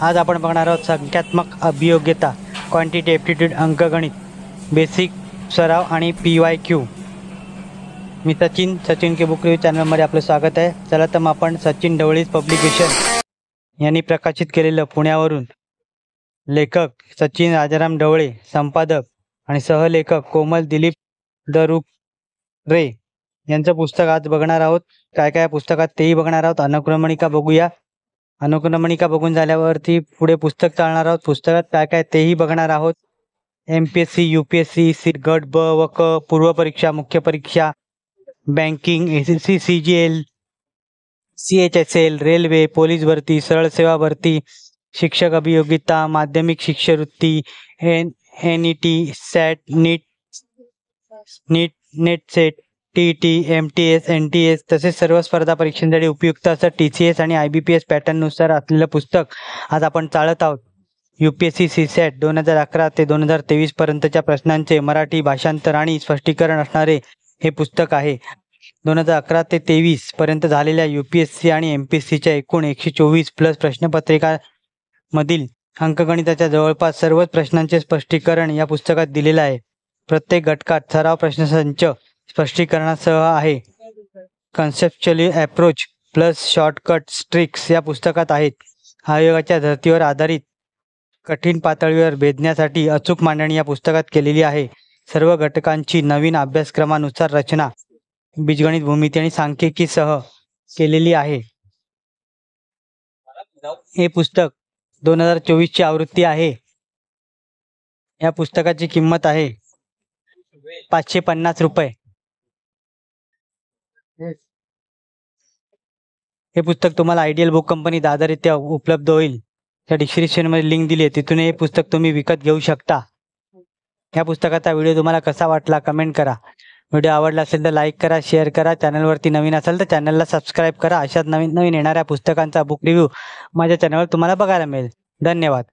आज आपण बघणार आहोत संख्यात्मक अभियोग्यता, क्वांटिटी एप्टिट्यूड, अंकगणित, बेसिक सराव आणि PYQ. मी सचिन के बुक रिव्ह्यू चॅनलमध्ये आपलं स्वागत आहे. चला तर मग आपण सचिन ढवळी पब्लिकेशन यांनी प्रकाशित केलेलं पुण्यावरून लेखक सचिन राजाराम ढवळे, संपादक आणि सहलेखक कोमल दिलीप दरुरे यांचं पुस्तक आज बघणार आहोत. काय काय पुस्तकात तेही बघणार आहोत. अनुक्रमणिका बघूया. अनुक्रमणिका बघून झाल्यावरती पुढे पुस्तक चालणार आहोत. पुस्तकात काय काय तेही बघणार आहोत. MPSC, UPSC, गट ब व क, पूर्व परीक्षा, मुख्य परीक्षा, banking, SSC, CGL, CHSL, railway, police भरती, सरळ सेवा भरती, शिक्षक अभियोगिता, माध्यमिक शिष्यवृत्ती, NET, सॅट, नीट, नेटसेट, TET, MTS, NTS तसेच सर्व स्पर्धा परीक्षांसाठी उपयुक्त असं TCS आणि IBPS पॅटर्ननुसार असलेलं पुस्तक आज आपण चालत आहोत. UPSC CSAT 2011 ते 2023 पर्यंतच्या प्रश्नांचे मराठी भाषांतर आणि स्पष्टीकरण असणारे हे पुस्तक आहे. 2011 ते 23 पर्यंत झालेल्या UPSC आणि MPSCच्या एकूण 124 प्लस प्रश्नपत्रिकांमधील अंकगणिताच्या जवळपास सर्वच प्रश्नांचे स्पष्टीकरण या पुस्तकात दिलेलं आहे. प्रत्येक घटकात सराव प्रश्नसंच स्पष्टीकरणासह आहे. Conceptually approach plus shortcut tricks या पुस्तकात आहेत. आयोगाच्या धर्तीवर आधारित कठीण पातळीवर भेदण्यासाठी अचूक मांडणी या पुस्तकात केलेली आहे. सर्व घटकांची नवीन अभ्यासक्रमानुसार रचना बीजगणित, भूमिती आणि सांख्यिकीसह केलेली आहे. हे पुस्तक 2024 ची आवृत्ती आहे. या पुस्तकाची किंमत आहे 550 रुपये. हे पुस्तक तुम्हाला आयडियल बुक कंपनी दादररित्या उपलब्ध होईल. त्या डिस्क्रिप्शनमध्ये लिंक दिली आहे, तिथून हे पुस्तक तुम्ही विकत घेऊ शकता. या पुस्तकाचा व्हिडिओ तुम्हाला कसा वाटला कमेंट करा. व्हिडिओ आवडला असेल तर लाईक करा, शेअर करा. चॅनलवरती नवीन असाल तर चॅनलला सबस्क्राईब करा. अशाच नवीन येणाऱ्या पुस्तकांचा बुक रिव्ह्यू माझ्या चॅनलवर तुम्हाला बघायला मिळेल. धन्यवाद.